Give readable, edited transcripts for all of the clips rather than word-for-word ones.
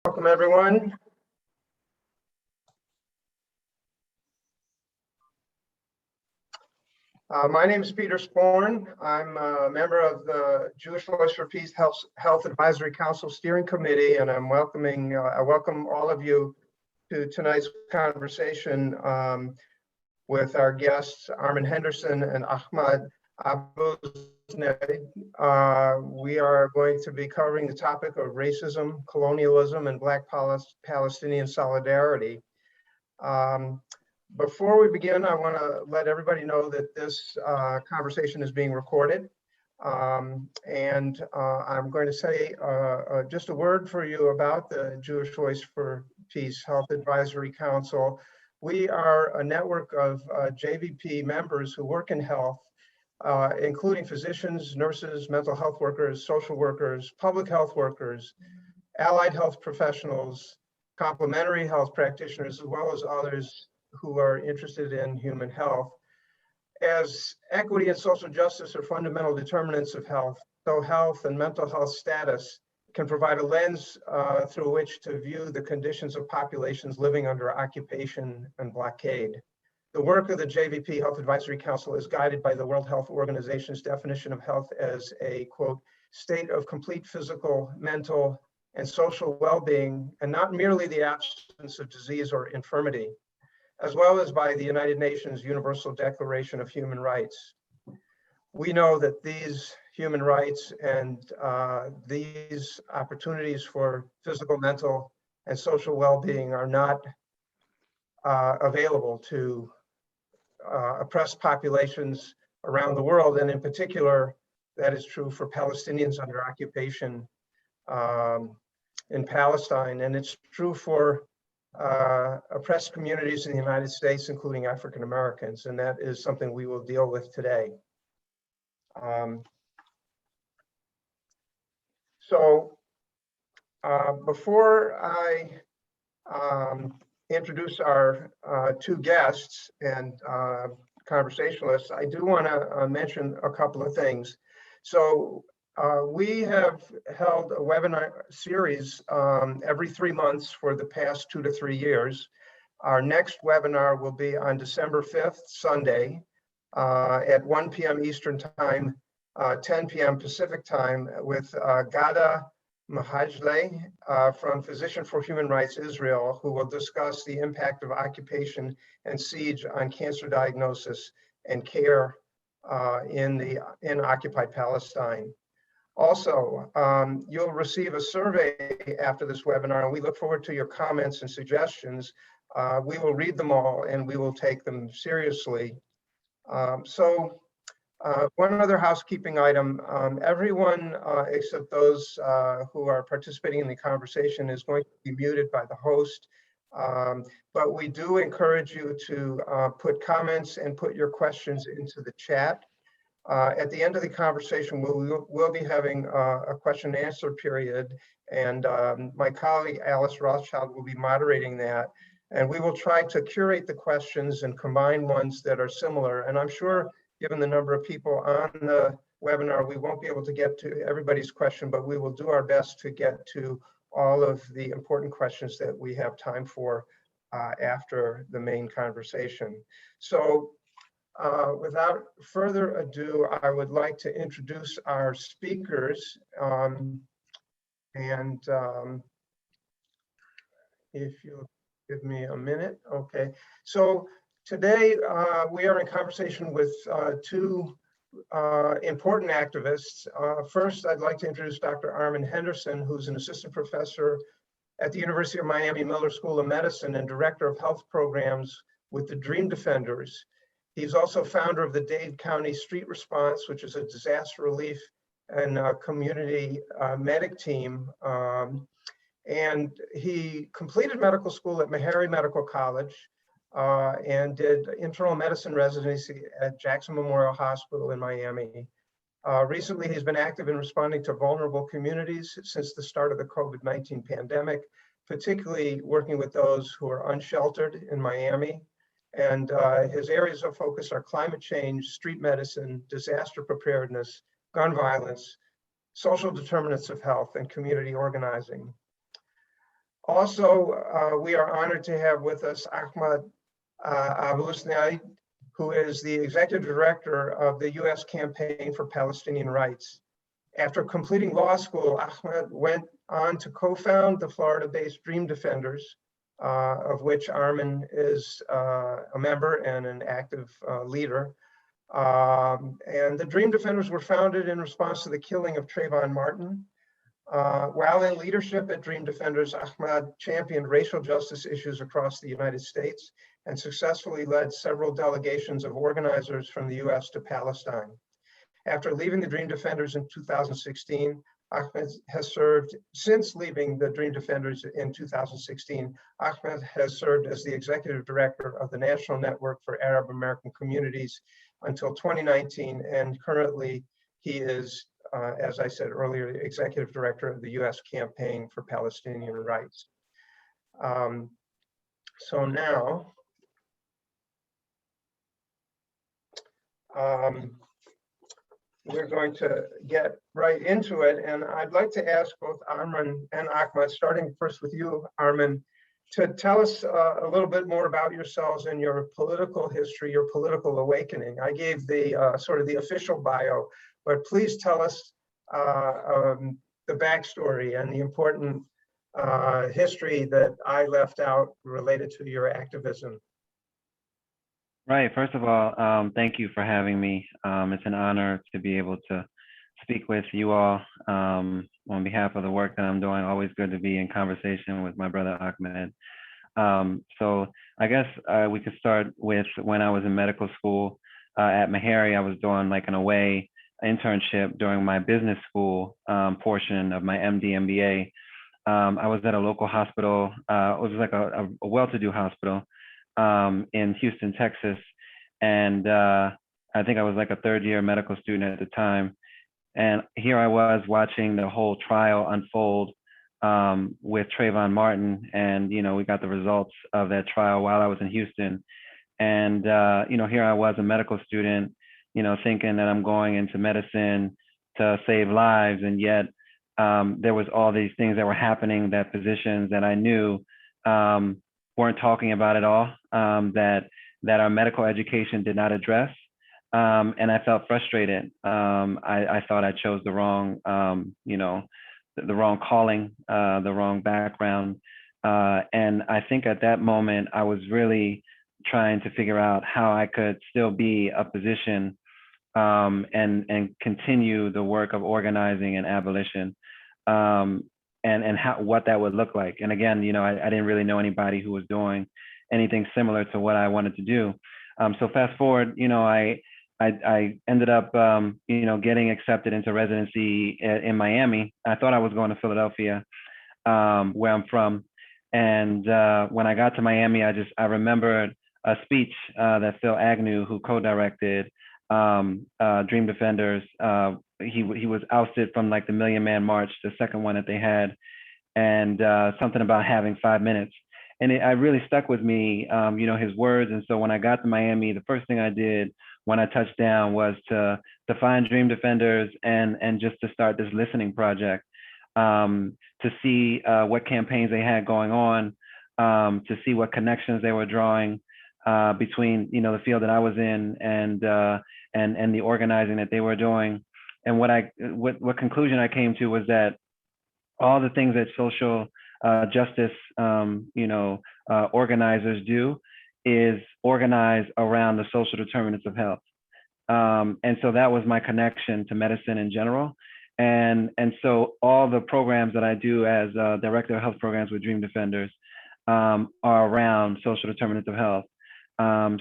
Welcome, everyone. My name is Peter Sporn. I'm a member of the Jewish Voice for Peace Health Advisory Council Steering Committee, and I welcome all of you to tonight's conversation with our guests, Armen Henderson and Ahmad Abuznaid. We are going to be covering the topic of racism, colonialism, and Black Palestinian solidarity. Before we begin, I want to let everybody know that this conversation is being recorded. I'm going to say just a word for you about the Jewish Voice for Peace Health Advisory Council. We are a network of JVP members who work in health, including physicians, nurses, mental health workers, social workers, public health workers, allied health professionals, complementary health practitioners, as well as others who are interested in human health. As equity and social justice are fundamental determinants of health, so health and mental health status can provide a lens through which to view the conditions of populations living under occupation and blockade. The work of the JVP Health Advisory Council is guided by the World Health Organization's definition of health as a, quote, state of complete physical, mental, and social well-being, and not merely the absence of disease or infirmity, as well as by the United Nations Universal Declaration of Human Rights. We know that these human rights and these opportunities for physical, mental, and social well-being are not available to oppressed populations around the world, and in particular, that is true for Palestinians under occupation in Palestine, and it's true for oppressed communities in the United States, including African Americans, and that is something we will deal with today. Before I introduce our two guests and conversationalists, I do want to mention a couple of things. So we have held a webinar series every 3 months for the past 2 to 3 years. Our next webinar will be on December 5th, Sunday, at 1 p.m. Eastern Time, 10 p.m. Pacific Time, with Gada Mahajle from Physician for Human Rights Israel, who will discuss the impact of occupation and siege on cancer diagnosis and care in occupied Palestine. Also, you'll receive a survey after this webinar, and we look forward to your comments and suggestions. We will read them all, and we will take them seriously. One other housekeeping item, everyone except those who are participating in the conversation is going to be muted by the host, but we do encourage you to put comments and put your questions into the chat. At the end of the conversation, we'll be having a question and answer period, and my colleague Alice Rothschild will be moderating that. And we will try to curate the questions and combine ones that are similar. And I'm sure, given the number of people on the webinar, we won't be able to get to everybody's question, but we will do our best to get to all of the important questions that we have time for after the main conversation. So without further ado, I would like to introduce our speakers. If you'll give me a minute, okay. So today we are in conversation with two important activists. First, I'd like to introduce Dr. Armen Henderson, who's an assistant professor at the University of Miami Miller School of Medicine and director of health programs with the Dream Defenders. He's also founder of the Dade County Street Response, which is a disaster relief and community medic team. And he completed medical school at Meharry Medical College and did internal medicine residency at Jackson Memorial Hospital in Miami. Recently, he's been active in responding to vulnerable communities since the start of the COVID-19 pandemic, particularly working with those who are unsheltered in Miami. And his areas of focus are climate change, street medicine, disaster preparedness, gun violence, social determinants of health, and community organizing. Also, we are honored to have with us Ahmad Abuznaid, who is the executive director of the U.S. Campaign for Palestinian Rights. After completing law school, Ahmad went on to co-found the Florida-based Dream Defenders, of which Armen is a member and an active leader. And the Dream Defenders were founded in response to the killing of Trayvon Martin. While in leadership at Dream Defenders, Ahmad championed racial justice issues across the United States and successfully led several delegations of organizers from the U.S. to Palestine. After leaving the Dream Defenders in 2016, Ahmed has served, since leaving the Dream Defenders in 2016, Ahmed has served as the executive director of the National Network for Arab American Communities until 2019, and currently he is, as I said earlier, executive director of the U.S. Campaign for Palestinian Rights. So now, we're going to get right into it. And I'd like to ask both Armen and Ahmad, starting first with you, Armen, to tell us a little bit more about yourselves and your political history, your political awakening. I gave the sort of the official bio, but please tell us the backstory and the important history that I left out related to your activism. Right. First of all, thank you for having me. It's an honor to be able to speak with you all on behalf of the work that I'm doing. Always good to be in conversation with my brother Ahmed. So I guess we could start with when I was in medical school at Meharry. I was doing like an away internship during my business school portion of my MD MBA. I was at a local hospital. It was like a well-to-do hospital in Houston, Texas. And I think I was like a third-year medical student at the time. And here I was watching the whole trial unfold with Trayvon Martin. And, you know, we got the results of that trial while I was in Houston. And, you know, here I was, a medical student, you know, thinking that I'm going into medicine to save lives. And yet there was all these things that were happening that physicians that I knew weren't talking about at all, that our medical education did not address. And I felt frustrated. I thought I chose the wrong, you know, the wrong calling, the wrong background. And I think at that moment, I was really trying to figure out how I could still be a physician and continue the work of organizing and abolition. And what that would look like. And again, you know, I didn't really know anybody who was doing anything similar to what I wanted to do. So fast forward, you know, I ended up, you know, getting accepted into residency in Miami. I thought I was going to Philadelphia, where I'm from. And when I got to Miami, I remembered a speech that Phil Agnew, who co-directed Dream Defenders, he was ousted from like the Million Man March, the second one that they had, and something about having 5 minutes. And it really stuck with me, you know, his words. And so when I got to Miami, the first thing I did when I touched down was to find Dream Defenders and just to start this listening project, to see what campaigns they had going on, to see what connections they were drawing between, you know, the field that I was in and the organizing that they were doing. And what conclusion I came to was that all the things that social justice, you know, organizers do is organize around the social determinants of health. And so that was my connection to medicine in general. And so all the programs that I do as director of health programs with Dream Defenders are around social determinants of health.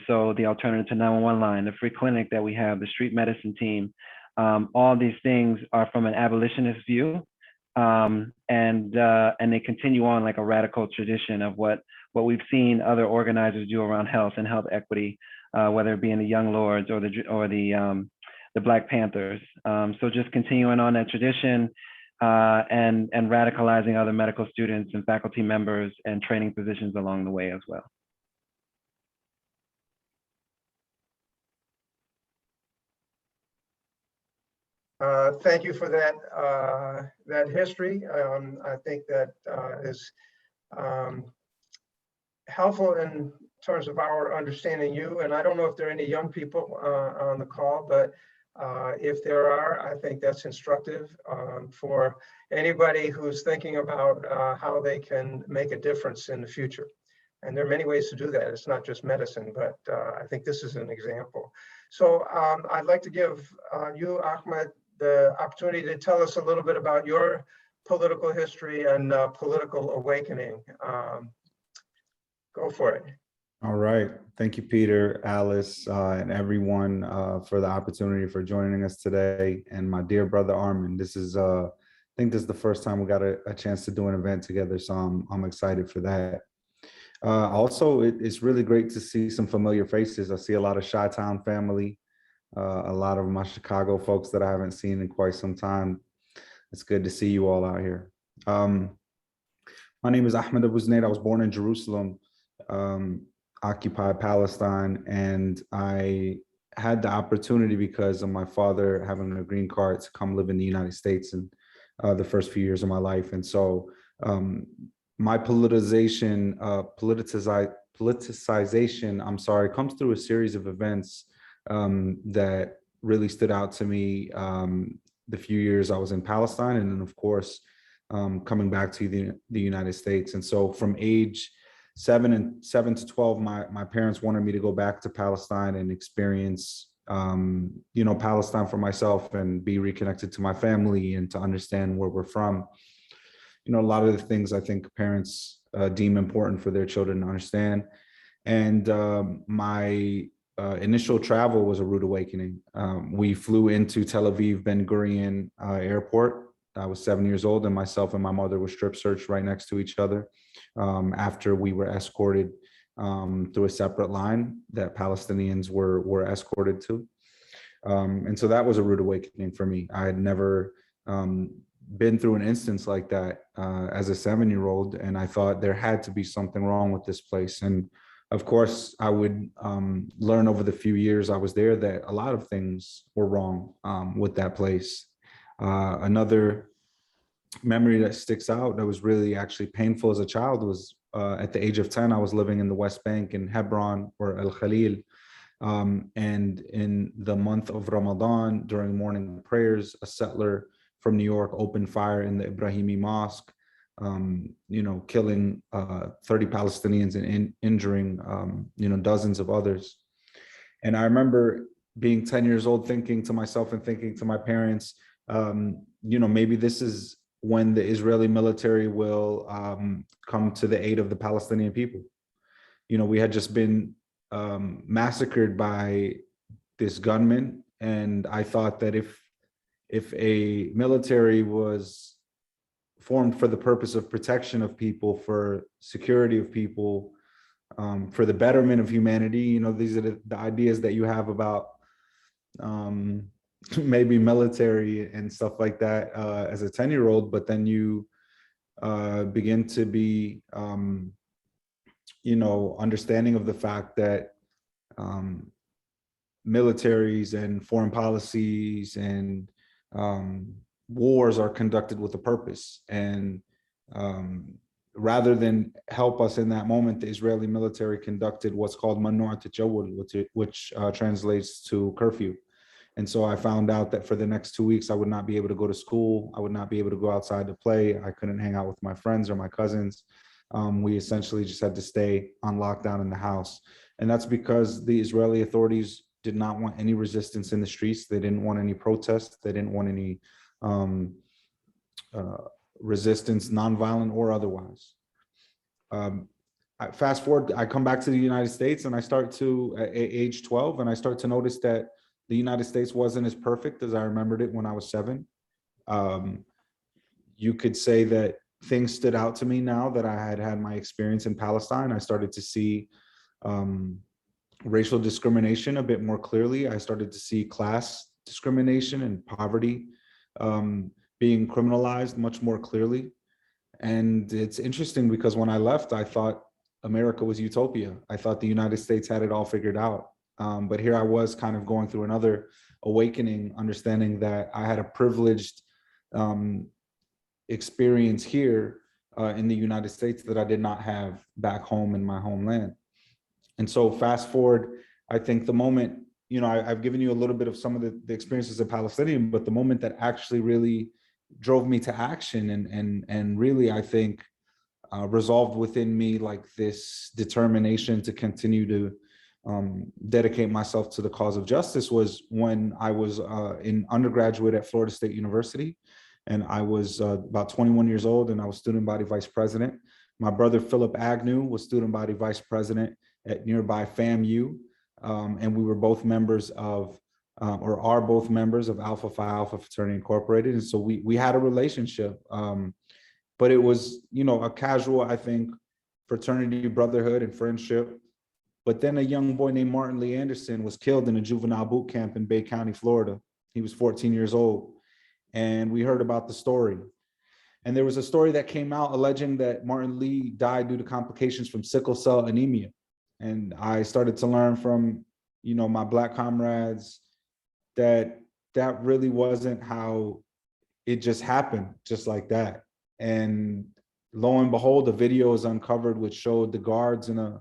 So the alternative to 911 line, the free clinic that we have, the street medicine team, all these things are from an abolitionist view. And they continue on like a radical tradition of what we've seen other organizers do around health and health equity, whether it be in the Young Lords or the Black Panthers. So just continuing on that tradition and radicalizing other medical students and faculty members and training physicians along the way as well. Thank you for that history. I think that is um, helpful in terms of our understanding you. And I don't know if there are any young people on the call, but if there are, I think that's instructive for anybody who's thinking about how they can make a difference in the future. And there are many ways to do that. It's not just medicine, but I think this is an example. So I'd like to give you, Ahmad, the opportunity to tell us a little bit about your political history and political awakening. Go for it. All right. Thank you, Peter, Alice, and everyone for the opportunity for joining us today. And my dear brother, Armen, this is, I think this is the first time we got a chance to do an event together. So I'm excited for that. Also, it's really great to see some familiar faces. I see a lot of Chi-Town family, a lot of my Chicago folks that I haven't seen in quite some time. It's good to see you all out here. My name is Ahmad Abuznaid. I was born in Jerusalem, occupied Palestine, and I had the opportunity because of my father having a green card to come live in the United States in the first few years of my life. And so my politicization, I'm sorry, comes through a series of events that really stood out to me the few years I was in Palestine, and then of course coming back to the United States. And so from age 7 to 12, my parents wanted me to go back to Palestine and experience Palestine for myself and be reconnected to my family and to understand where we're from. A lot of the things I think parents deem important for their children to understand. And my initial travel was a rude awakening. We flew into Tel Aviv Ben Gurion airport. I was 7 years old, and myself and my mother were strip searched right next to each other after we were escorted through a separate line that Palestinians were escorted to. And so that was a rude awakening for me. I had never been through an instance like that as a 7-year-old, and I thought there had to be something wrong with this place. And of course, I would learn over the few years I was there that a lot of things were wrong with that place. Another memory that sticks out that was really actually painful as a child was at the age of 10, I was living in the West Bank in Hebron or Al Khalil. And in the month of Ramadan, during morning prayers, a settler from New York opened fire in the Ibrahimi Mosque, killing 30 Palestinians and injuring, dozens of others. And I remember being 10 years old, thinking to myself and thinking to my parents, maybe this is when the Israeli military will come to the aid of the Palestinian people. We had just been massacred by this gunman, and I thought that if a military was formed for the purpose of protection of people, for security of people, for the betterment of humanity, these are the ideas that you have about maybe military and stuff like that as a 10-year-old, but then you begin to be, understanding of the fact that militaries and foreign policies and wars are conducted with a purpose. And rather than help us in that moment, the Israeli military conducted what's called Mamnu'at Tajawul, which translates to curfew. And so I found out that for the next 2 weeks, I would not be able to go to school. I would not be able to go outside to play. I couldn't hang out with my friends or my cousins. We essentially just had to stay on lockdown in the house. And that's because the Israeli authorities did not want any resistance in the streets. They didn't want any protests. They didn't want any resistance, nonviolent or otherwise. Fast forward, I come back to the United States and I start to, at age 12, and I start to notice that the United States wasn't as perfect as I remembered it when I was 7. You could say that things stood out to me now that I had my experience in Palestine. I started to see racial discrimination a bit more clearly. I started to see class discrimination and poverty being criminalized much more clearly. And it's interesting because when I left, I thought America was utopia. I thought the United States had it all figured out. But here I was kind of going through another awakening, understanding that I had a privileged experience here in the United States that I did not have back home in my homeland. And so fast forward, I think the moment, I've given you a little bit of some of the experiences of Palestinian, but the moment that actually really drove me to action and really, I think, resolved within me like this determination to continue to dedicate myself to the cause of justice was when I was in undergraduate at Florida State University. And I was about 21 years old, and I was student body vice president. My brother, Philip Agnew, was student body vice president at nearby FAMU. And we were both members of, or are both members of Alpha Phi Alpha Fraternity Incorporated. And so we had a relationship, but it was, a casual, I think, fraternity, brotherhood, and friendship. But then a young boy named Martin Lee Anderson was killed in a juvenile boot camp in Bay County, Florida. He was 14 years old. And we heard about the story. And there was a story that came out alleging that Martin Lee died due to complications from sickle cell anemia. And I started to learn from, my Black comrades that really wasn't how it just happened, just like that. And lo and behold, the video is uncovered, which showed the guards in a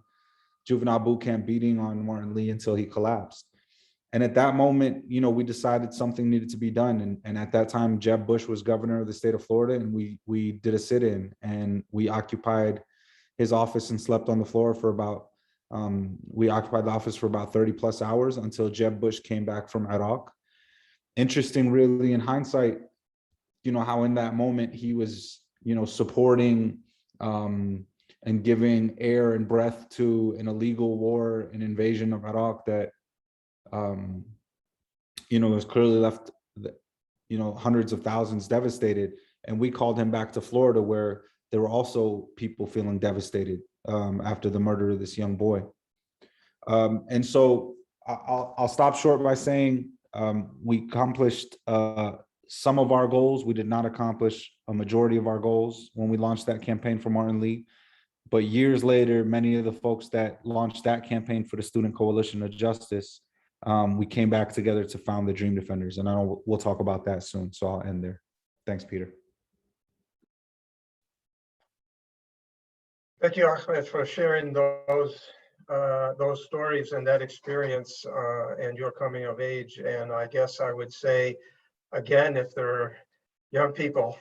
juvenile boot camp beating on Martin Lee until he collapsed. And at that moment, we decided something needed to be done. And at that time, Jeb Bush was governor of the state of Florida, and we did a sit-in, and we occupied his office and slept on the floor for about, we occupied the office for about 30 plus hours until Jeb Bush came back from Iraq. Interesting, really, in hindsight, how in that moment he was, supporting and giving air and breath to an illegal war, an invasion of Iraq that, has clearly left, hundreds of thousands devastated. And we called him back to Florida, where there were also people feeling devastated after the murder of this young boy. And so I'll stop short by saying we accomplished some of our goals. We did not accomplish a majority of our goals when we launched that campaign for Martin Lee. But years later, many of the folks that launched that campaign for the Student Coalition of Justice, we came back together to found the Dream Defenders. And we'll talk about that soon. So I'll end there. Thanks, Peter. Thank you, Ahmed, for sharing those stories and that experience and your coming of age. And I guess I would say, again, if there are young people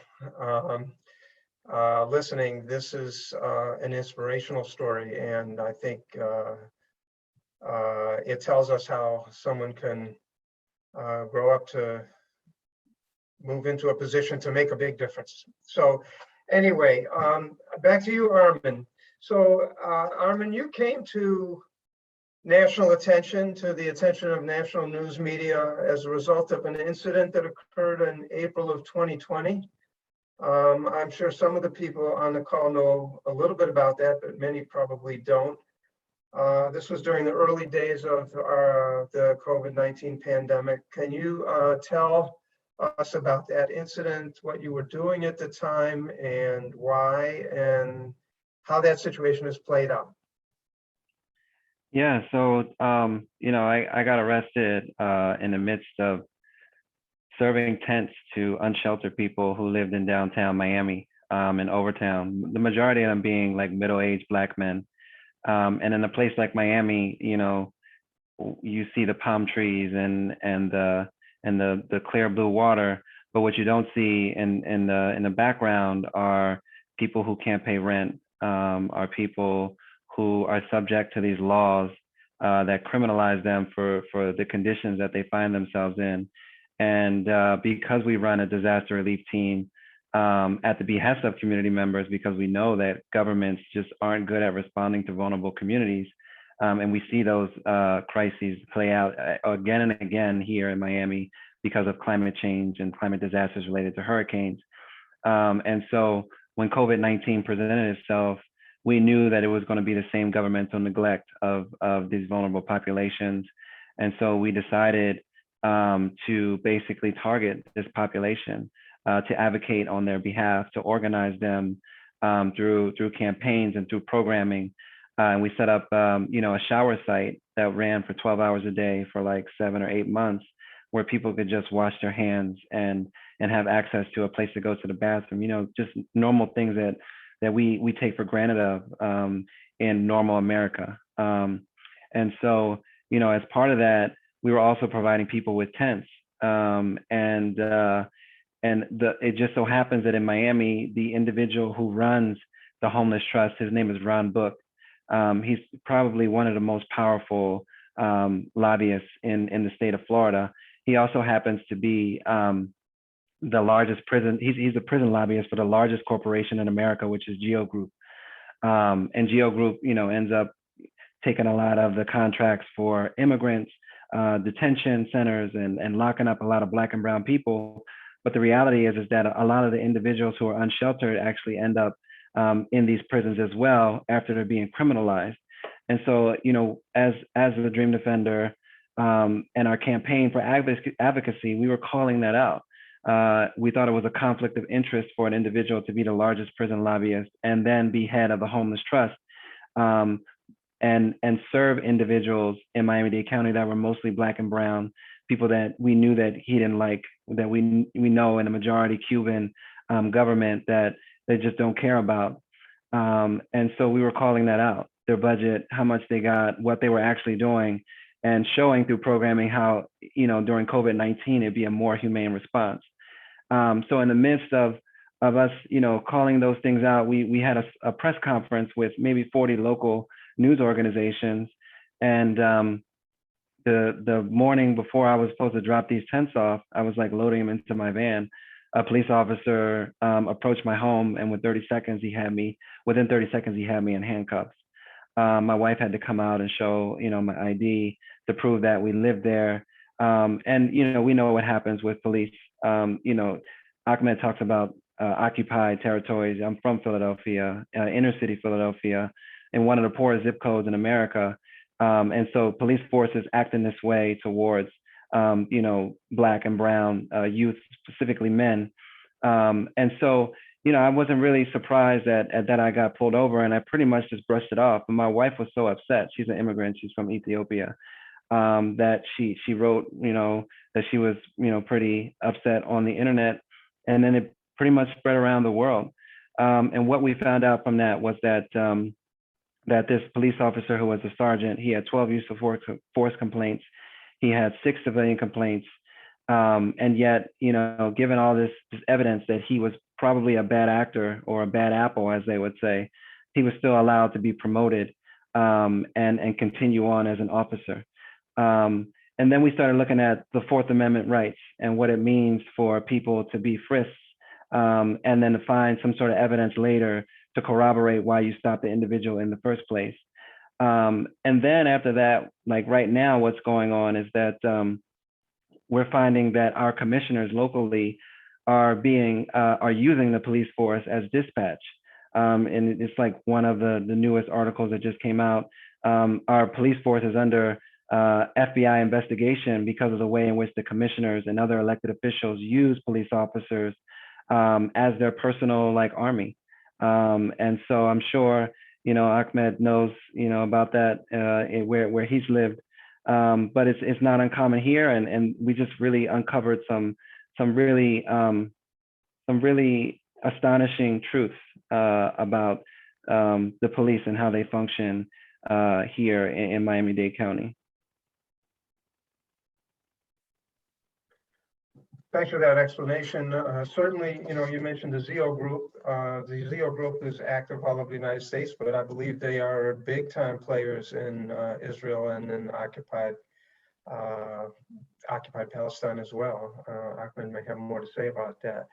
listening, this is an inspirational story. And I think it tells us how someone can grow up to move into a position to make a big difference. So anyway, back to you, Armen. So Armen, you came to national attention, to the attention of national news media as a result of an incident that occurred in April of 2020. I'm sure some of the people on the call know a little bit about that, but many probably don't. This was during the early days of the COVID-19 pandemic. Can you tell us about that incident, what you were doing at the time and why, and how that situation has played out? Yeah, so, I got arrested in the midst of serving tents to unsheltered people who lived in downtown Miami and Overtown, the majority of them being like middle-aged Black men. And in a place like Miami, you see the palm trees and the clear blue water, but what you don't see in the background are people who can't pay rent, are people who are subject to these laws that criminalize them for the conditions that they find themselves in. And because we run a disaster relief team at the behest of community members, because we know that governments just aren't good at responding to vulnerable communities, and we see those crises play out again and again here in Miami because of climate change and climate disasters related to hurricanes. And so when COVID-19 presented itself, we knew that it was going to be the same governmental neglect of these vulnerable populations. And so we decided to basically target this population, to advocate on their behalf, to organize them through campaigns and through programming. And we set up, a shower site that ran for 12 hours a day for like 7 or 8 months, where people could just wash their hands and have access to a place to go to the bathroom, just normal things that that we take for granted of in normal America. And so, you know, as part of that, we were also providing people with tents. It just so happens that in Miami, the individual who runs the Homeless Trust, his name is Ron Book. He's probably one of the most powerful lobbyists in the state of Florida. He also happens to be the largest prison. He's a prison lobbyist for the largest corporation in America, which is Geo Group. And Geo Group, you know, ends up taking a lot of the contracts for immigrants, detention centers, and locking up a lot of Black and brown people. But the reality is that a lot of the individuals who are unsheltered actually end up in these prisons as well after they're being criminalized. And so, you know, as the Dream Defender and our campaign for advocacy, we were calling that out. We thought it was a conflict of interest for an individual to be the largest prison lobbyist and then be head of the Homeless Trust and serve individuals in Miami-Dade County that were mostly Black and brown, people that we knew that he didn't like, that we know in a majority Cuban government that they just don't care about. And so we were calling that out, their budget, how much they got, what they were actually doing, and showing through programming how, you know, during COVID-19, it'd be a more humane response. So in the midst of us, you know, calling those things out, we had a press conference with maybe 40 local news organizations. And the morning before I was supposed to drop these tents off, I was like loading them into my van. A police officer approached my home, and within 30 seconds, he had me in handcuffs. My wife had to come out and show, you know, my ID to prove that we lived there. And, you know, we know what happens with police. You know, Ahmad talks about occupied territories. I'm from Philadelphia, inner city Philadelphia, in one of the poorest zip codes in America. And so police forces act in this way towards, you know, Black and brown youth, specifically men. And so, you know, I wasn't really surprised that I got pulled over, and I pretty much just brushed it off. And my wife was so upset. She's an immigrant. She's from Ethiopia. That she wrote, you know, that she was, you know, pretty upset on the internet. And then it pretty much spread around the world. And what we found out from that was that that this police officer, who was a sergeant, he had 12 use of force complaints. He had 6 civilian complaints. And yet, you know, given all this evidence that he was probably a bad actor or a bad apple, as they would say, he was still allowed to be promoted and continue on as an officer. And then we started looking at the Fourth Amendment rights and what it means for people to be frisked, and then to find some sort of evidence later to corroborate why you stopped the individual in the first place. And then after that, like right now, what's going on is that we're finding that our commissioners locally are using the police force as dispatch. And it's like one of the newest articles that just came out. Our police force is under FBI investigation because of the way in which the commissioners and other elected officials use police officers as their personal like army. And so I'm sure, you know, Ahmad knows, you know, about that where he's lived. But it's not uncommon here, and we just really uncovered some really astonishing truths about the police and how they function here in Miami-Dade County. Thanks for that explanation. Certainly, you know, you mentioned the Zeo Group. The Zeo Group is active all over the United States, but I believe they are big time players in Israel and in occupied Palestine as well. Ahmed may have more to say about that.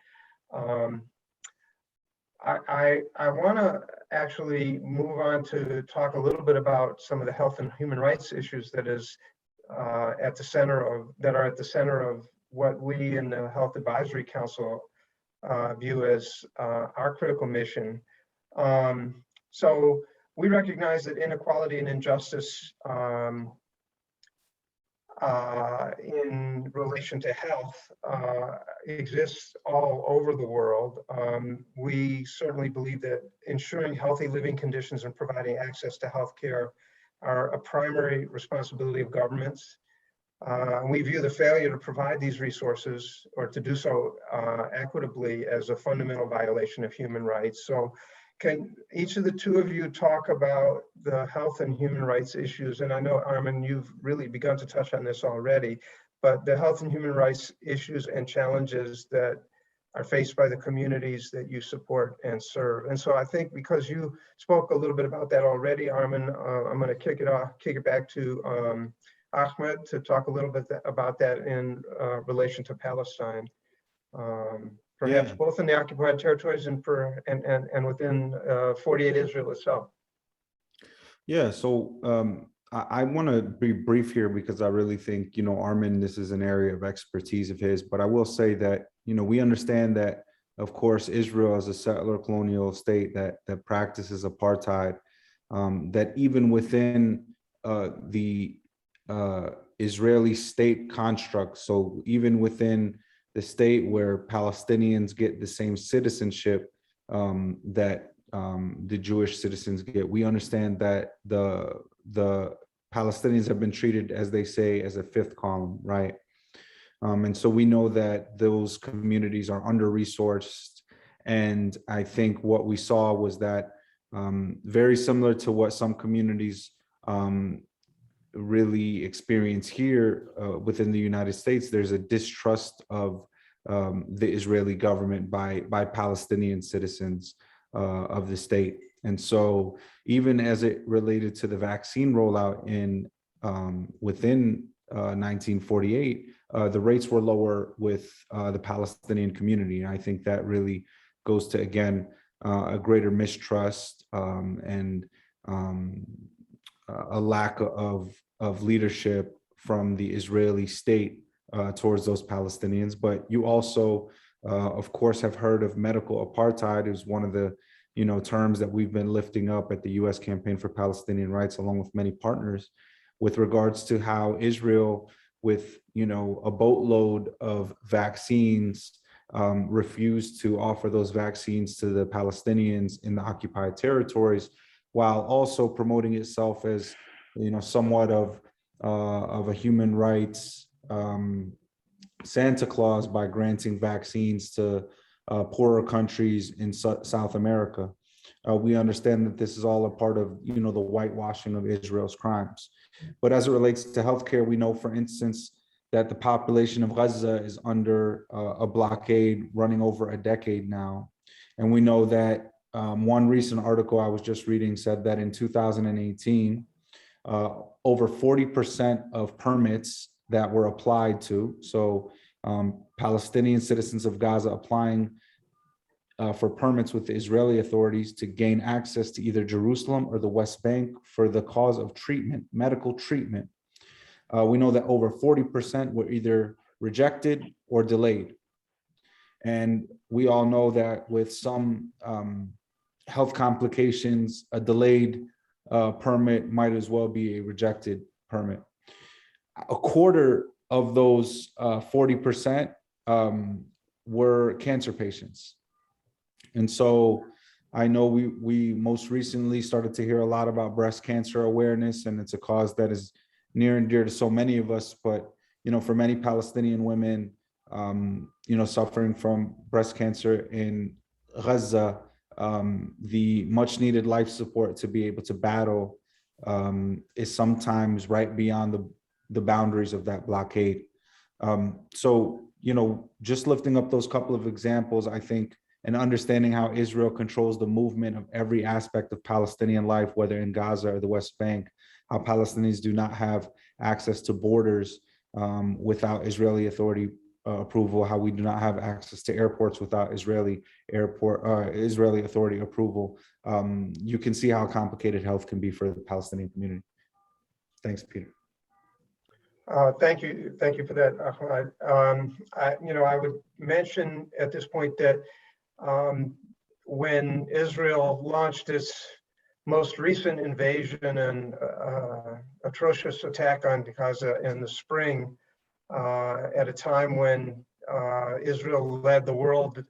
I want to actually move on to talk a little bit about some of the health and human rights issues that are at the center of what we in the Health Advisory Council view as our critical mission. So we recognize that inequality and injustice in relation to health exists all over the world. We certainly believe that ensuring healthy living conditions and providing access to health care are a primary responsibility of governments. We view the failure to provide these resources or to do so equitably as a fundamental violation of human rights. So Can each of the two of you talk about the health and human rights issues? And I know, Armen, you've really begun to touch on this already, but the health and human rights issues and challenges that are faced by the communities that you support and serve. And so I think because you spoke a little bit about that already, Armen, I'm going to kick it back to Ahmad to talk a little bit about that in relation to Palestine. Perhaps both in the occupied territories and within 48 Israel itself. Yeah, so I want to be brief here because I really think, Armen, this is an area of expertise of his, but I will say that, we understand that, of course, Israel is a settler colonial state that practices apartheid, that even within the Israeli state construct, so even within the state where Palestinians get the same citizenship that the Jewish citizens get, we understand that the Palestinians have been treated, as they say, as a fifth column, right? And so we know that those communities are under-resourced. And I think what we saw was that very similar to what some communities really experience here within the United States, there's a distrust of the Israeli government by Palestinian citizens of the state. And so even as it related to the vaccine rollout within 1948, the rates were lower with the Palestinian community. And I think that really goes to, again, a greater mistrust and a lack of leadership from the Israeli state towards those Palestinians. But you also, of course, have heard of medical apartheid, is one of the terms that we've been lifting up at the U.S. Campaign for Palestinian Rights, along with many partners, with regards to how Israel, with a boatload of vaccines, refused to offer those vaccines to the Palestinians in the occupied territories, while also promoting itself as somewhat of a human rights Santa Claus by granting vaccines to poorer countries in South America. We understand that this is all a part of the whitewashing of Israel's crimes. But as it relates to healthcare, we know, for instance, that the population of Gaza is under a blockade running over a decade now. And we know that one recent article I was just reading said that in 2018, over 40% of permits that were applied to, so Palestinian citizens of Gaza applying for permits with the Israeli authorities to gain access to either Jerusalem or the West Bank for the cause of treatment, medical treatment. We know that over 40% were either rejected or delayed. And we all know that with some health complications, a delayed permit might as well be a rejected permit. A quarter of those 40% were cancer patients. And so I know we most recently started to hear a lot about breast cancer awareness, and it's a cause that is near and dear to so many of us. But, for many Palestinian women, suffering from breast cancer in Gaza, the much needed life support to be able to battle is sometimes right beyond the boundaries of that blockade. So, just lifting up those couple of examples, I think, and understanding how Israel controls the movement of every aspect of Palestinian life, whether in Gaza or the West Bank, how Palestinians do not have access to borders without Israeli authority approval, how we do not have access to airports without Israeli authority approval. You can see how complicated health can be for the Palestinian community. Thanks, Peter. Thank you for that, Ahmad. I would mention at this point that when Israel launched its most recent invasion and atrocious attack on Gaza in the spring, at a time when Israel led the world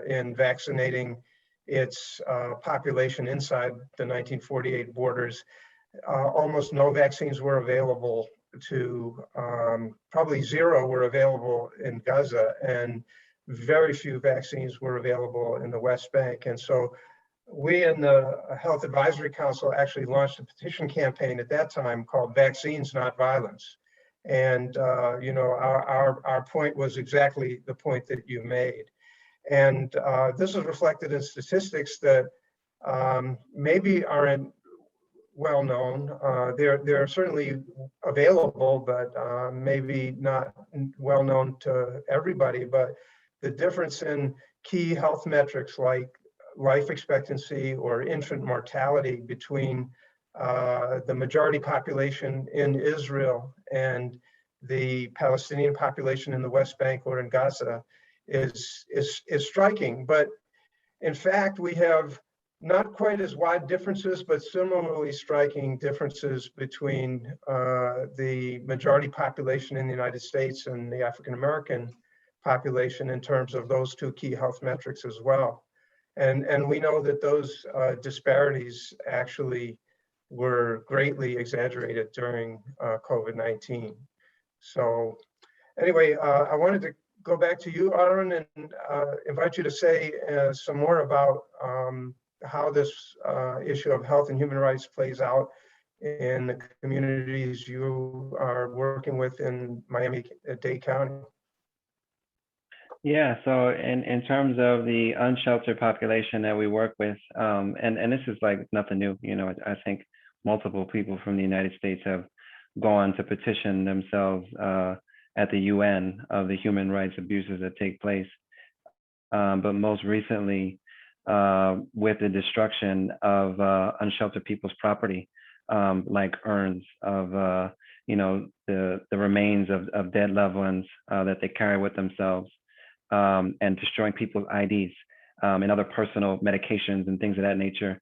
in vaccinating its population inside the 1948 borders, almost no vaccines were available to, probably zero were available in Gaza, and very few vaccines were available in the West Bank. And so we in the Health Advisory Council actually launched a petition campaign at that time called Vaccines, Not Violence. And, our point was exactly the point that you made. And this is reflected in statistics that maybe aren't well known. They're certainly available, but maybe not well known to everybody. But the difference in key health metrics like life expectancy or infant mortality between the majority population in Israel and the Palestinian population in the West Bank or in Gaza is striking. But in fact, we have not quite as wide differences, but similarly striking differences between the majority population in the United States and the African American population in terms of those two key health metrics as well. And we know that those disparities actually were greatly exaggerated during COVID-19. So anyway, I wanted to go back to you, Armen, and invite you to say some more about how this issue of health and human rights plays out in the communities you are working with in Miami-Dade County. Yeah, so in terms of the unsheltered population that we work with, and this is like nothing new, I think multiple people from the United States have gone to petition themselves at the UN of the human rights abuses that take place. But most recently, with the destruction of unsheltered people's property, like urns of, the remains of dead loved ones that they carry with themselves, and destroying people's IDs and other personal medications and things of that nature.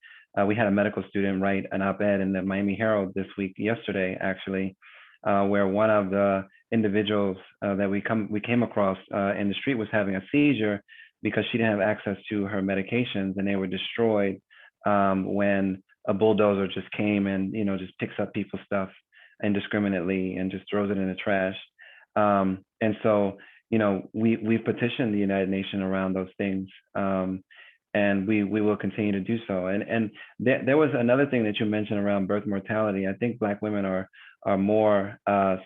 We had a medical student write an op-ed in the Miami Herald yesterday actually, where one of the individuals that we came across in the street was having a seizure because she didn't have access to her medications, and they were destroyed when a bulldozer just came and just picks up people's stuff indiscriminately and just throws it in the trash. And so we've petitioned the United Nations around those things, and we will continue to do so. And there was another thing that you mentioned around birth mortality. I think Black women are more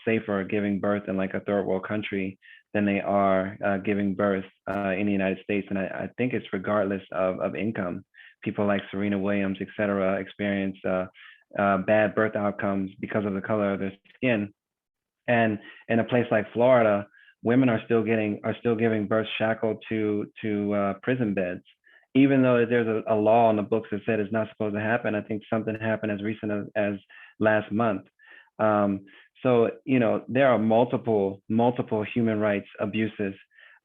safer giving birth in like a third world country than they are giving birth in the United States. And I think it's regardless of income. People like Serena Williams, et cetera, experience bad birth outcomes because of the color of their skin. And in a place like Florida, women are still giving birth shackled to prison beds, even though there's a law on the books that said it's not supposed to happen. I think something happened as recent as last month. So there are multiple human rights abuses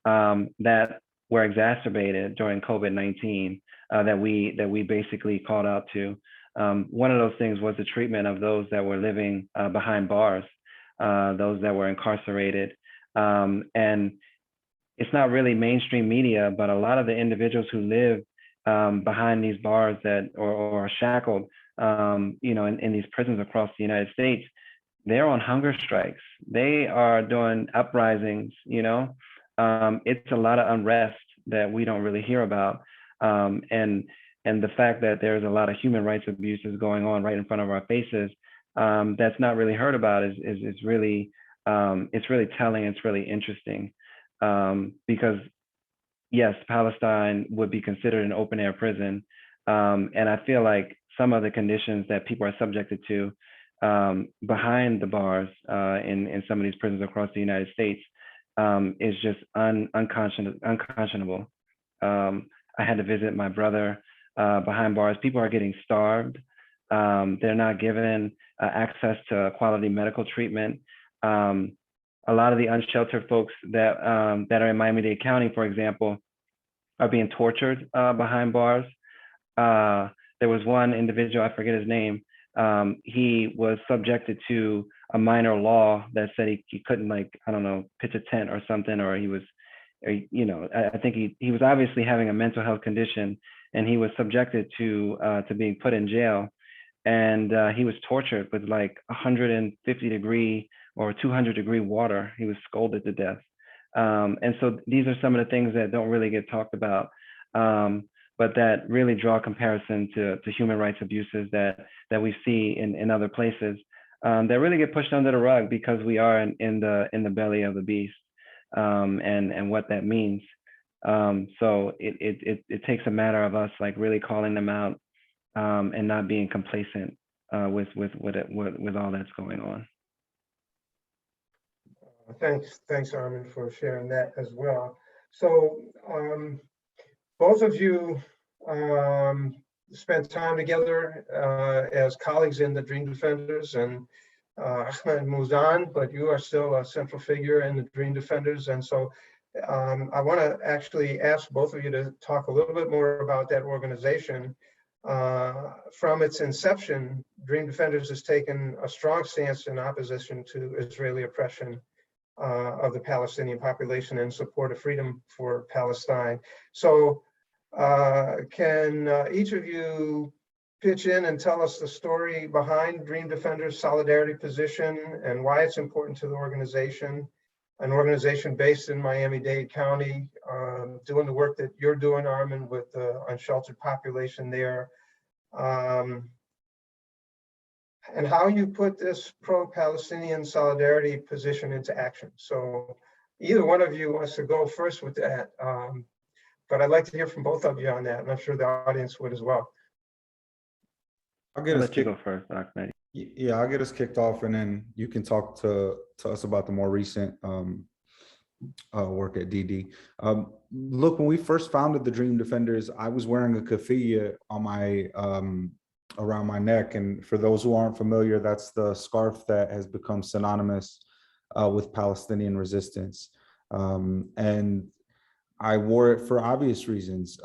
that were exacerbated during COVID-19 that we basically called out to. One of those things was the treatment of those that were living behind bars, those that were incarcerated. And it's not really mainstream media, but a lot of the individuals who live behind these bars or are shackled, in these prisons across the United States, they're on hunger strikes. They are doing uprisings. It's a lot of unrest that we don't really hear about, and the fact that there's a lot of human rights abuses going on right in front of our faces, that's not really heard about is really it's really telling. It's really interesting, because yes, Palestine would be considered an open air prison, and I feel like some of the conditions that people are subjected to behind the bars in some of these prisons across the United States is just unconscionable. I had to visit my brother behind bars. People are getting starved. They're not given access to quality medical treatment. A lot of the unsheltered folks that are in Miami-Dade County, for example, are being tortured behind bars. There was one individual, I forget his name. He was subjected to a minor law that said he couldn't, pitch a tent or something, or he was, I think he was obviously having a mental health condition, and he was subjected to being put in jail. And he was tortured with like 150-degree or 200-degree water. He was scalded to death. And so these are some of the things that don't really get talked about. but that really draw comparison to human rights abuses that we see in other places, that really get pushed under the rug because we are in the belly of the beast, and what that means. So it takes a matter of us like really calling them out, and not being complacent with all that's going on. Thanks, Armen, for sharing that as well. So both of you spent time together as colleagues in the Dream Defenders, and Ahmad moves on, but you are still a central figure in the Dream Defenders. And so I want to actually ask both of you to talk a little bit more about that organization. From its inception, Dream Defenders has taken a strong stance in opposition to Israeli oppression of the Palestinian population and support of freedom for Palestine. So can each of you pitch in and tell us the story behind Dream Defenders' solidarity position and why it's important to the organization, an organization based in Miami-Dade County, doing the work that you're doing, Armen, with the unsheltered population there, and how you put this pro-Palestinian solidarity position into action. So either one of you wants to go first with that, but I'd like to hear from both of you on that, and I'm sure the audience would as well. I'll let you go first, Ahmad. Yeah, I'll get us kicked off, and then you can talk to us about the more recent work at DD. Look, when we first founded the Dream Defenders, I was wearing a keffiyeh on my around my neck, and for those who aren't familiar, that's the scarf that has become synonymous with Palestinian resistance. And I wore it for obvious reasons.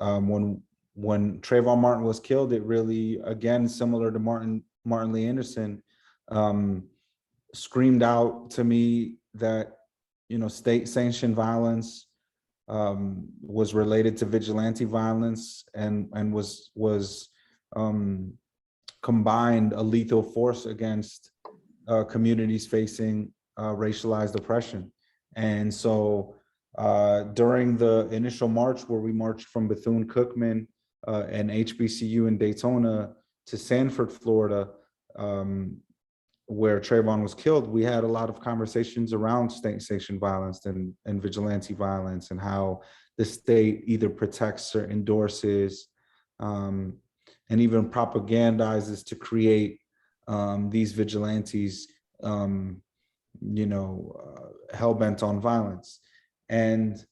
When Trayvon Martin was killed, it really, again, similar to Martin Lee Henderson, screamed out to me that, you know, state-sanctioned violence was related to vigilante violence and was combined a lethal force against communities facing racialized oppression. And so during the initial march, where we marched from Bethune-Cookman and HBCU in Daytona to Sanford, Florida, where Trayvon was killed, we had a lot of conversations around state-sanctioned violence and vigilante violence, and how the state either protects or endorses and even propagandizes to create these vigilantes, you know, hell-bent on violence. And,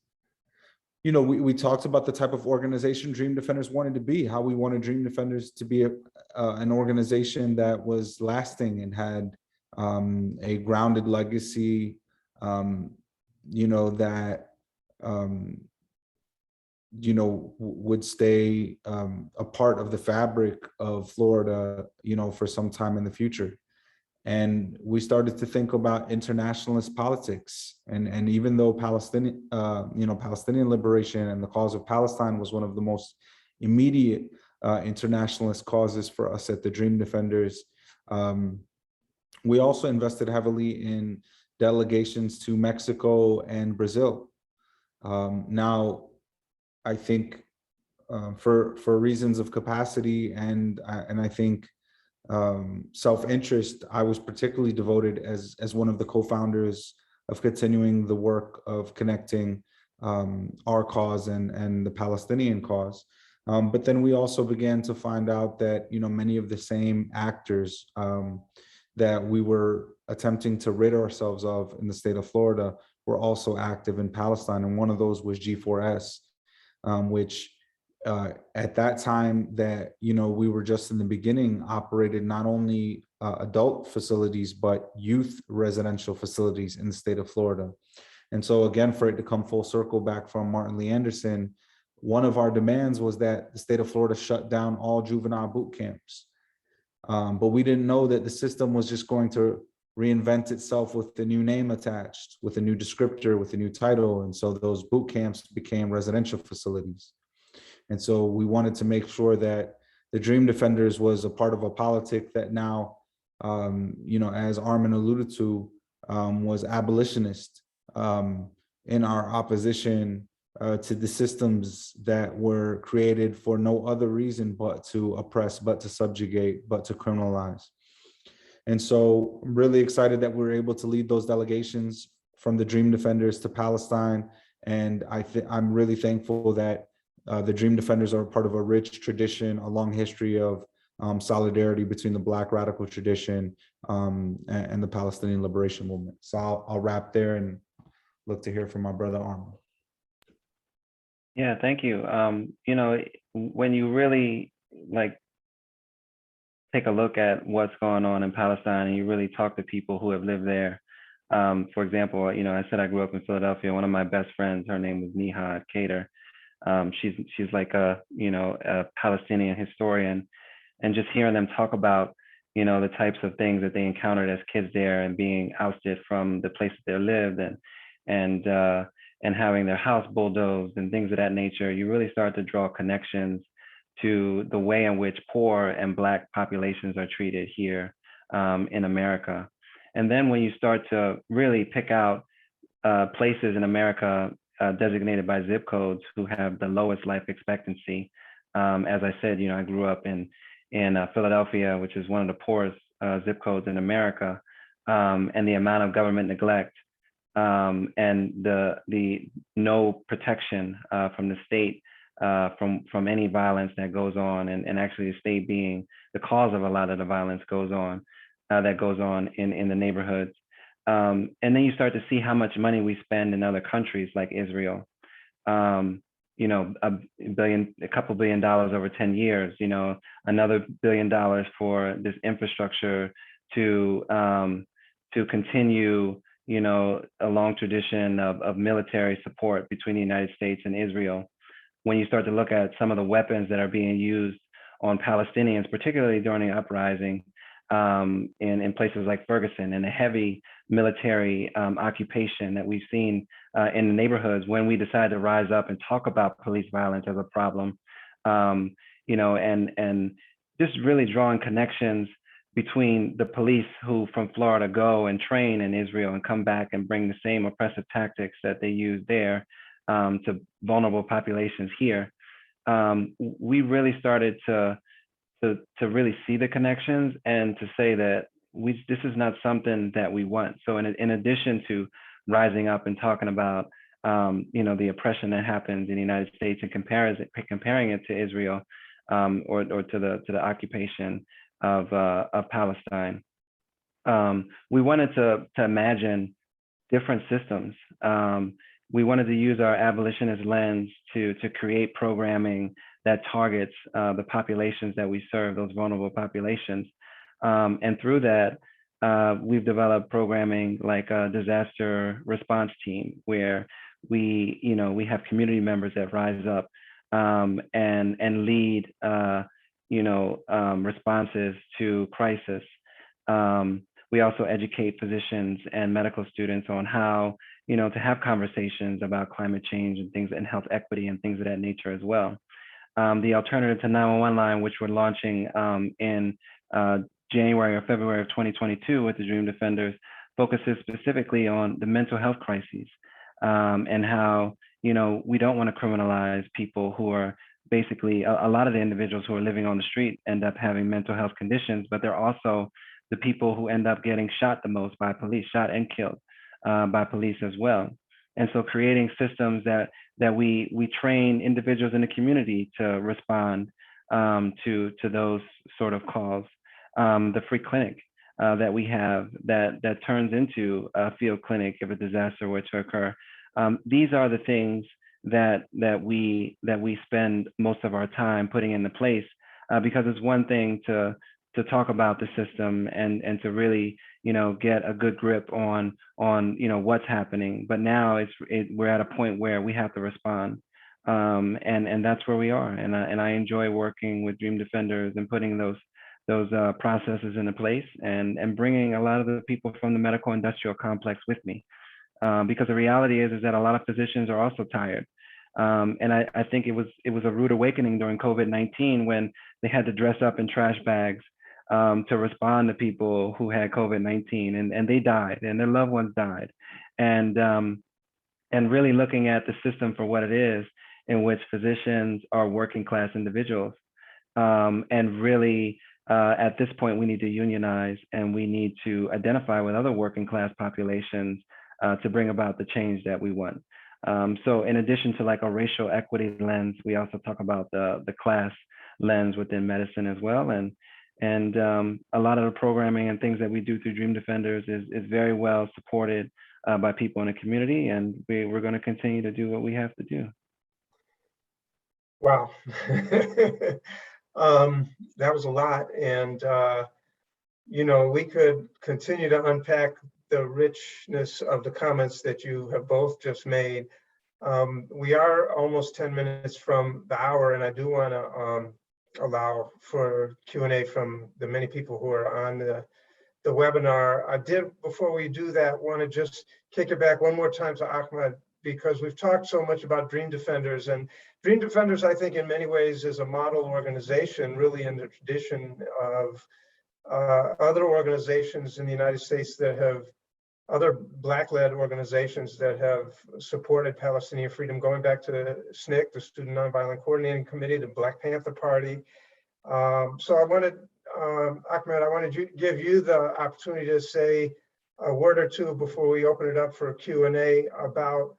you know, we talked about the type of organization Dream Defenders wanted to be, how we wanted Dream Defenders to be an organization that was lasting and had a grounded legacy, you know, that, you know, would stay a part of the fabric of Florida, you know, for some time in the future. And we started to think about internationalist politics. And even though Palestinian, you know, Palestinian liberation and the cause of Palestine was one of the most immediate internationalist causes for us at the Dream Defenders, we also invested heavily in delegations to Mexico and Brazil. Now, I think for reasons of capacity and I think self-interest, I was particularly devoted as one of the co-founders of continuing the work of connecting our cause and the Palestinian cause. But then we also began to find out that, you know, many of the same actors that we were attempting to rid ourselves of in the state of Florida were also active in Palestine. And one of those was G4S, which at that time that, you know, we were just in the beginning, operated not only adult facilities, but youth residential facilities in the state of Florida. And so again, for it to come full circle back from Martin Lee Henderson, one of our demands was that the state of Florida shut down all juvenile boot camps. But we didn't know that the system was just going to reinvent itself with a new name attached, with a new descriptor, with a new title. And so those boot camps became residential facilities. And so we wanted to make sure that the Dream Defenders was a part of a politic that now, you know, as Armen alluded to, was abolitionist in our opposition to the systems that were created for no other reason but to oppress, but to subjugate, but to criminalize. And so I'm really excited that we're able to lead those delegations from the Dream Defenders to Palestine. And I'm really thankful that the Dream Defenders are part of a rich tradition, a long history of solidarity between the Black radical tradition and the Palestinian liberation movement. So I'll wrap there and look to hear from my brother Armen. Yeah, thank you. You know, when you really like take a look at what's going on in Palestine and you really talk to people who have lived there. For example, you know, I said I grew up in Philadelphia. One of my best friends, her name was Nihad Kader. She's like a, you know, a Palestinian historian, and just hearing them talk about, you know, the types of things that they encountered as kids there and being ousted from the place that they lived and having their house bulldozed and things of that nature, you really start to draw connections to the way in which poor and Black populations are treated here in America. And then when you start to really pick out places in America designated by zip codes who have the lowest life expectancy, as I said, you know, I grew up in Philadelphia, which is one of the poorest zip codes in America, and the amount of government neglect and the no protection from the state from any violence that goes on, and actually the state being the cause of a lot of the violence that goes on in the neighborhoods. And then you start to see how much money we spend in other countries like Israel. You know, a couple $billion over 10 years, you know, another $1 billion for this infrastructure to continue, you know, a long tradition of military support between the United States and Israel. When you start to look at some of the weapons that are being used on Palestinians, particularly during the uprising in places like Ferguson, and the heavy military occupation that we've seen in the neighborhoods when we decide to rise up and talk about police violence as a problem, you know, and just really drawing connections between the police who from Florida go and train in Israel and come back and bring the same oppressive tactics that they use there to vulnerable populations here. We really started to really see the connections and to say that this is not something that we want. So in addition to rising up and talking about you know, the oppression that happens in the United States and comparing it to Israel or to the occupation of Palestine, we wanted to imagine different systems. We wanted to use our abolitionist lens to create programming that targets the populations that we serve, those vulnerable populations. And through that, we've developed programming like a disaster response team, where we have community members that rise up and lead responses to crisis. We also educate physicians and medical students on how, you know, to have conversations about climate change and things, and health equity and things of that nature as well. The Alternative to 911 line, which we're launching in January or February of 2022 with the Dream Defenders, focuses specifically on the mental health crises and how, you know, we don't want to criminalize people who are basically, a lot of the individuals who are living on the street end up having mental health conditions, but they're also the people who end up getting shot the most by police, shot and killed by police as well. And so creating systems that we train individuals in the community to respond to those sort of calls. The free clinic that we have that turns into a field clinic if a disaster were to occur. These are the things that we spend most of our time putting into place, because it's one thing to talk about the system and to really, you know, get a good grip on you know, what's happening. But now we're at a point where we have to respond, and that's where we are. And I enjoy working with Dream Defenders and putting those processes into place and bringing a lot of the people from the medical industrial complex with me, because the reality is that a lot of physicians are also tired. And I think it was a rude awakening during COVID-19 when they had to dress up in trash bags to respond to people who had COVID-19, and they died, and their loved ones died. And and really looking at the system for what it is, in which physicians are working class individuals. And really, at this point, we need to unionize, and we need to identify with other working class populations to bring about the change that we want. So in addition to like a racial equity lens, we also talk about the class lens within medicine as well. And a lot of the programming and things that we do through Dream Defenders is very well supported by people in the community, and we're going to continue to do what we have to do. Wow. That was a lot. And, we could continue to unpack the richness of the comments that you have both just made. We are almost 10 minutes from the hour, and I do want to allow for Q&A from the many people who are on the webinar. I did, before we do that, want to just kick it back one more time to Ahmad, because we've talked so much about Dream Defenders, and Dream Defenders, I think in many ways is a model organization, really in the tradition of other organizations in the United States that have, other Black-led organizations that have supported Palestinian freedom, going back to SNCC, the Student Nonviolent Coordinating Committee, the Black Panther Party. So I wanted, Ahmed, I wanted to give you the opportunity to say a word or two before we open it up for a Q&A about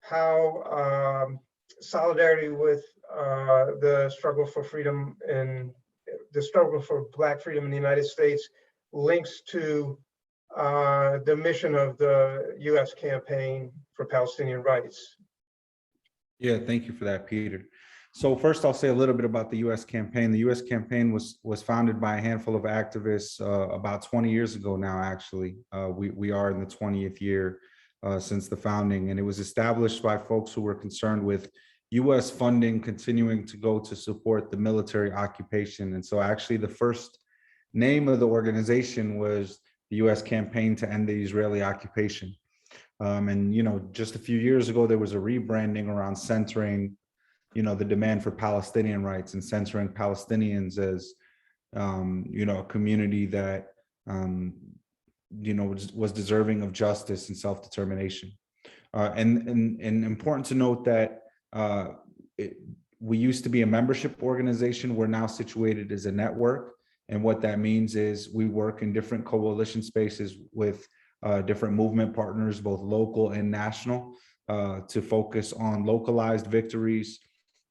how solidarity with the struggle for freedom and the struggle for Black freedom in the United States links to the mission of the U.S. campaign for Palestinian rights. Yeah, thank you for that, Peter. So first, I'll say a little bit about the U.S. campaign. The U.S. campaign was founded by a handful of activists about 20 years ago now, actually. We are in the 20th year since the founding, and it was established by folks who were concerned with U.S. funding continuing to go to support the military occupation. And so actually the first name of the organization was the U.S. Campaign to End the Israeli Occupation. And, just a few years ago, there was a rebranding around centering, the demand for Palestinian rights and centering Palestinians as, a community that, was deserving of justice and self-determination. And important to note that we used to be a membership organization. We're now situated as a network. And what that means is we work in different coalition spaces with different movement partners, both local and national, to focus on localized victories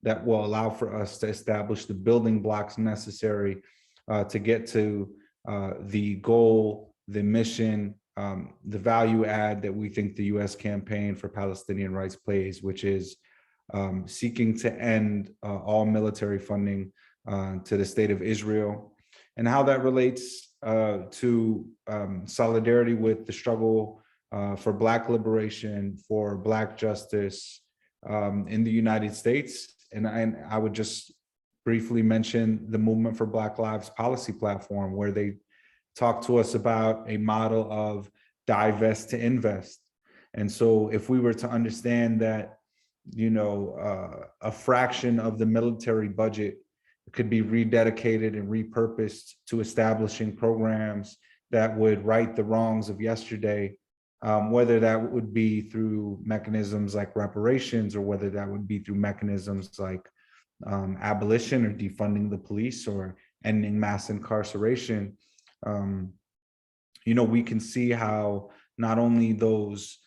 that will allow for us to establish the building blocks necessary to get to the goal, the mission, the value add that we think the U.S. campaign for Palestinian rights plays, which is seeking to end all military funding to the state of Israel, and how that relates to solidarity with the struggle for Black liberation, for Black justice in the United States. And I would just briefly mention the Movement for Black Lives policy platform, where they talk to us about a model of divest to invest. And so if we were to understand that, a fraction of the military budget could be rededicated and repurposed to establishing programs that would right the wrongs of yesterday, whether that would be through mechanisms like reparations, or whether that would be through mechanisms like abolition or defunding the police or ending mass incarceration, we can see how not only those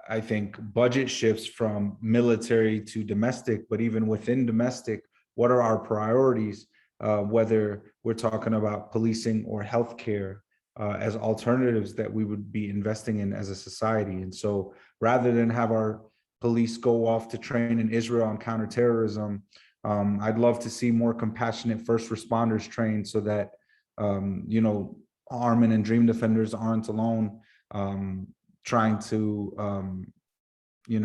I think budget shifts from military to domestic, but even within domestic, what are our priorities, whether we're talking about policing or healthcare as alternatives that we would be investing in as a society. And so rather than have our police go off to train in Israel on counterterrorism, I'd love to see more compassionate first responders trained so that, Armen and Dream Defenders aren't alone trying to,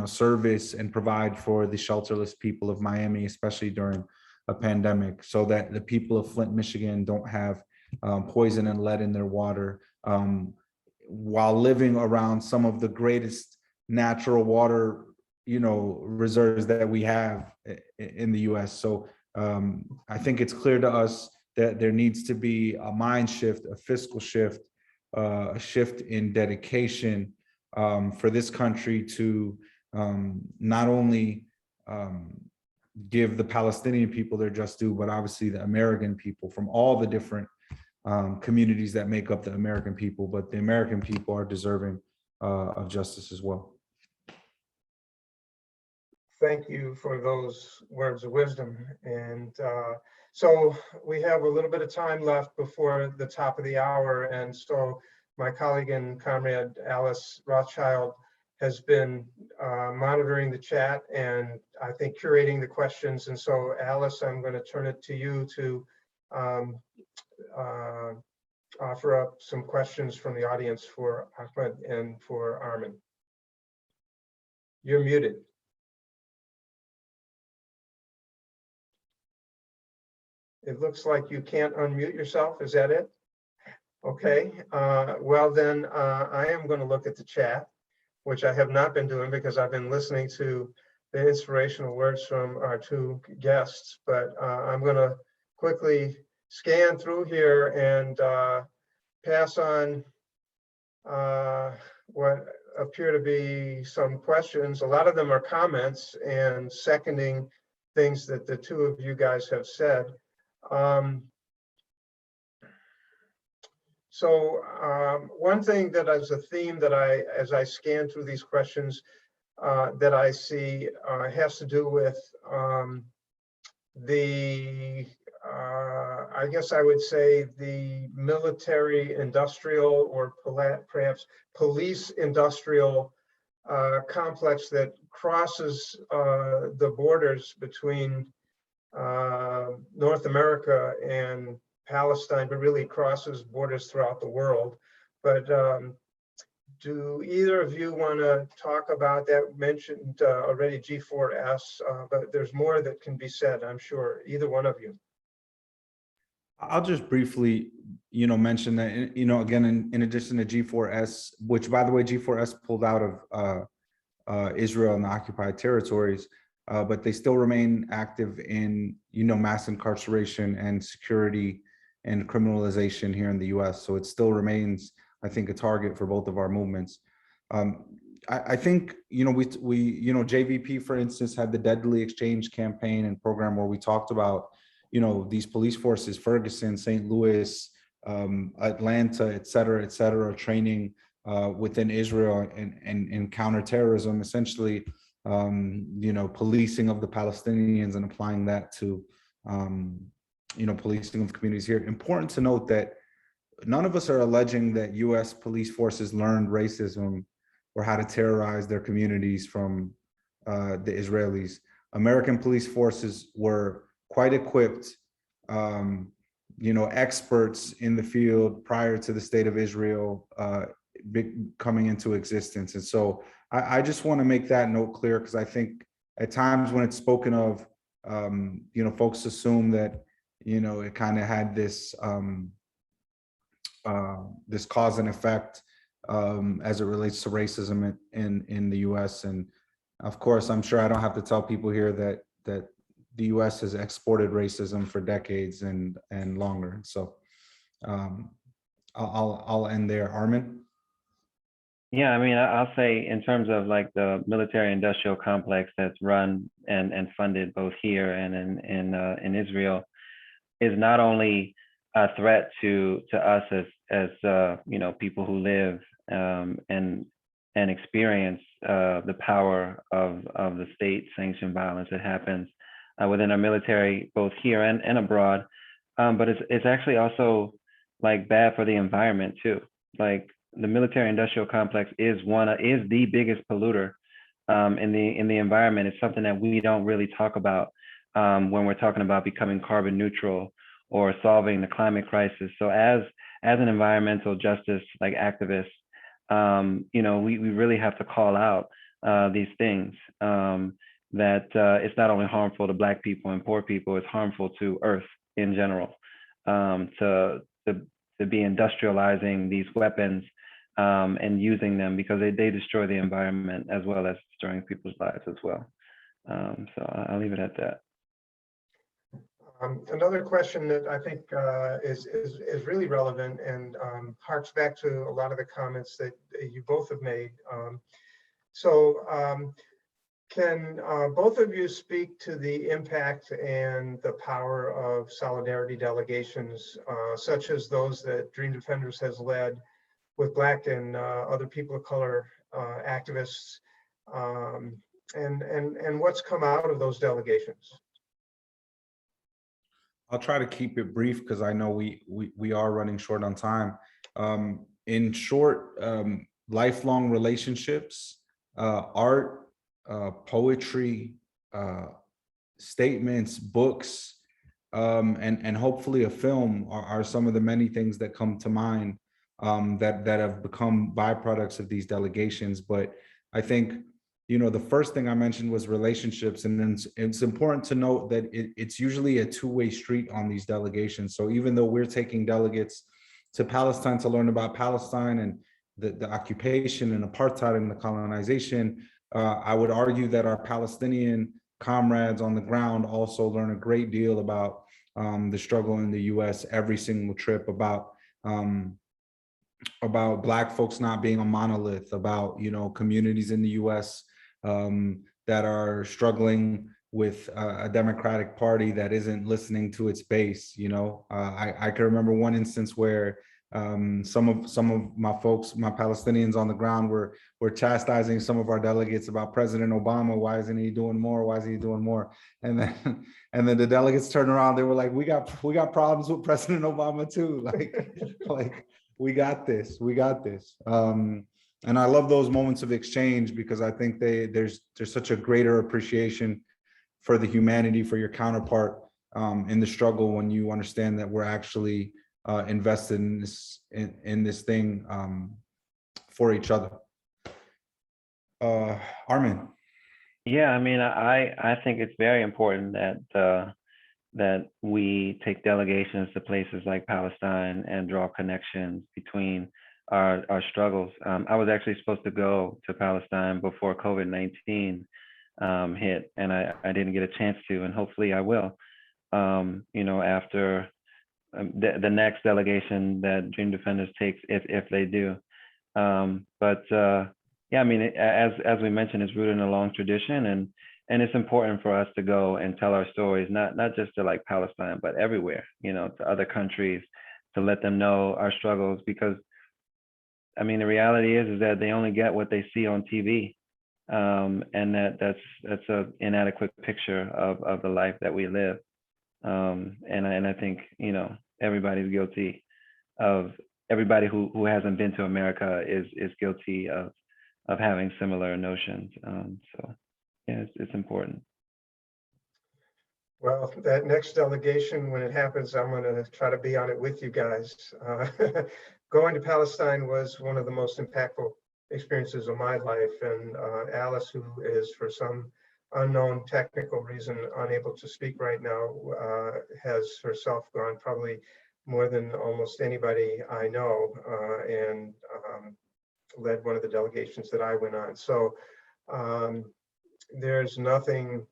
service and provide for the shelterless people of Miami, especially during a pandemic, so that the people of Flint, Michigan don't have poison and lead in their water while living around some of the greatest natural water, reserves that we have in the US. So I think it's clear to us that there needs to be a mind shift, a fiscal shift, a shift in dedication for this country to not only give the Palestinian people their just due, but obviously the American people from all the different communities that make up the American people, but the American people are deserving of justice as well. Thank you for those words of wisdom. And so we have a little bit of time left before the top of the hour. And so my colleague and comrade Alice Rothschild has been monitoring the chat and I think curating the questions. And so Alice, I'm going to turn it to you to offer up some questions from the audience for Ahmad and for Armen. You're muted. It looks like you can't unmute yourself. Is that it? Okay. Well, then I am going to look at the chat, which I have not been doing because I've been listening to the inspirational words from our two guests. But I'm going to quickly scan through here and pass on what appear to be some questions. A lot of them are comments and seconding things that the two of you guys have said. One thing that is a theme that as I scan through these questions, that I see has to do with I guess I would say the military industrial or perhaps police industrial complex that crosses the borders between North America and Palestine, but really crosses borders throughout the world. But do either of you want to talk about that? Mentioned already G4S, but there's more that can be said, I'm sure. Either one of you. I'll just briefly, mention that, again, in addition to G4S, which by the way, G4S pulled out of Israel and the occupied territories, but they still remain active in, mass incarceration and security and criminalization here in the US. So it still remains, I think, a target for both of our movements. I think, JVP, for instance, had the Deadly Exchange campaign and program where we talked about, these police forces, Ferguson, St. Louis, Atlanta, et cetera, training within Israel and counterterrorism, essentially, policing of the Palestinians and applying that to, policing of communities here. Important to note that none of us are alleging that US police forces learned racism or how to terrorize their communities from the Israelis. American police forces were quite equipped, experts in the field prior to the state of Israel coming into existence. And so I just want to make that note clear, because I think at times when it's spoken of, folks assume that, it kind of had this this cause and effect as it relates to racism in the US. And of course, I'm sure I don't have to tell people here that the US has exported racism for decades and longer. So I'll end there. Armen? Yeah, I mean, I'll say in terms of like the military industrial complex that's run and funded both here and in Israel is not only a threat to us as people who live and experience the power of the state sanctioned violence that happens within our military, both here and abroad, but it's actually also like bad for the environment too. Like the military industrial complex is the biggest polluter in the environment. It's something that we don't really talk about when we're talking about becoming carbon neutral or solving the climate crisis. So as an environmental justice activist, we really have to call out these things. That it's not only harmful to Black people and poor people, it's harmful to Earth in general. To be industrializing these weapons and using them because they destroy the environment as well as destroying people's lives as well. So I'll leave it at that. Another question that I think is really relevant and harks back to a lot of the comments that you both have made. Can both of you speak to the impact and the power of solidarity delegations, such as those that Dream Defenders has led with Black and other people of color activists, and what's come out of those delegations? I'll try to keep it brief because I know we are running short on time. In short, lifelong relationships, art, poetry, statements, books, and hopefully a film are some of the many things that come to mind that have become byproducts of these delegations. But I think, you know, the first thing I mentioned was relationships, and then it's important to note that it's usually a two-way street on these delegations. So even though we're taking delegates to Palestine to learn about Palestine and the occupation and apartheid and the colonization, I would argue that our Palestinian comrades on the ground also learn a great deal about the struggle in the US every single trip, about Black folks not being a monolith, about, you know, communities in the US that are struggling with a Democratic Party that isn't listening to its base. You know, I can remember one instance where some of my folks, my Palestinians on the ground, were chastising some of our delegates about President Obama. Why isn't he doing more? Why isn't he doing more? And then the delegates turned around. They were like, "We got problems with President Obama too. Like we got this. We got this." And I love those moments of exchange because I think there's such a greater appreciation for the humanity, for your counterpart in the struggle, when you understand that we're actually invested in this thing for each other. Armen. Yeah, I mean, I think it's very important that we take delegations to places like Palestine and draw connections between our struggles. I was actually supposed to go to Palestine before COVID-19 hit, and I didn't get a chance to, and hopefully I will. You know, after the next delegation that Dream Defenders takes, if they do. Yeah, I mean, as we mentioned, it's rooted in a long tradition, and it's important for us to go and tell our stories, not just to like Palestine, but everywhere, you know, to other countries, to let them know our struggles, because I mean, the reality is that they only get what they see on TV, and that's an inadequate picture of the life that we live. And I think, you know, everybody's guilty of, everybody who hasn't been to America is guilty of having similar notions. So yeah, it's important. Well, that next delegation, when it happens, I'm going to try to be on it with you guys. Going to Palestine was one of the most impactful experiences of my life. And Alice, who is for some unknown technical reason unable to speak right now, has herself gone probably more than almost anybody I know, and led one of the delegations that I went on. So there's nothing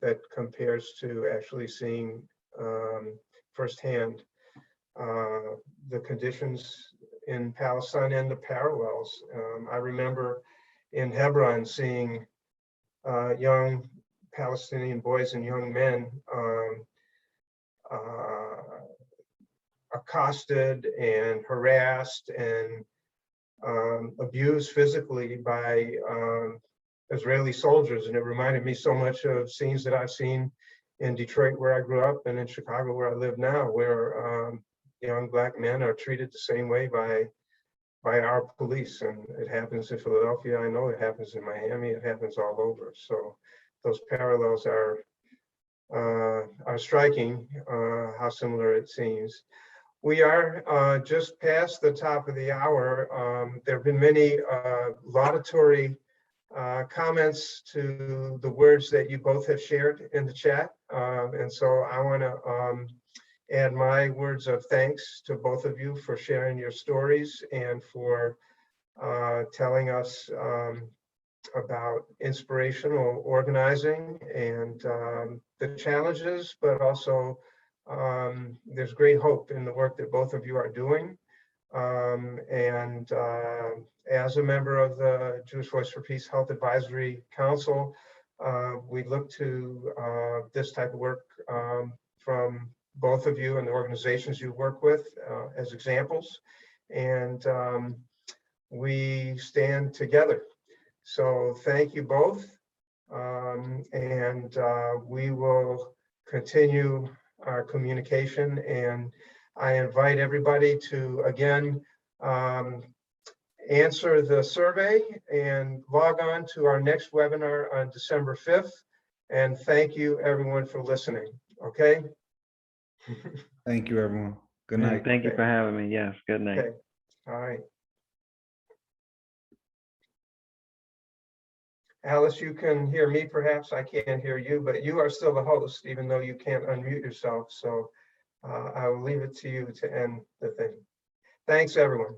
that compares to actually seeing firsthand the conditions in Palestine and the parallels. I remember in Hebron seeing young Palestinian boys and young men accosted and harassed and abused physically by Israeli soldiers. And it reminded me so much of scenes that I've seen in Detroit, where I grew up, and in Chicago, where I live now, where young Black men are treated the same way by our police. And it happens in Philadelphia. I know it happens in Miami. It happens all over. So those parallels are striking, how similar it seems. We are just past the top of the hour. There have been many laudatory comments to the words that you both have shared in the chat. And so I want to add my words of thanks to both of you for sharing your stories and for telling us about inspirational organizing and the challenges, but also there's great hope in the work that both of you are doing. As a member of the Jewish Voice for Peace Health Advisory Council, we look to this type of work from both of you and the organizations you work with as examples. And we stand together. So thank you both. We will continue our communication, and I invite everybody to again answer the survey and log on to our next webinar on December 5th. And thank you everyone for listening. Okay. Thank you, everyone. Good night. Thank you for having me. Yes, good night. Okay. All right. Alice, you can hear me, perhaps I can't hear you, but you are still the host, even though you can't unmute yourself. So I will leave it to you to end the thing. Thanks, everyone.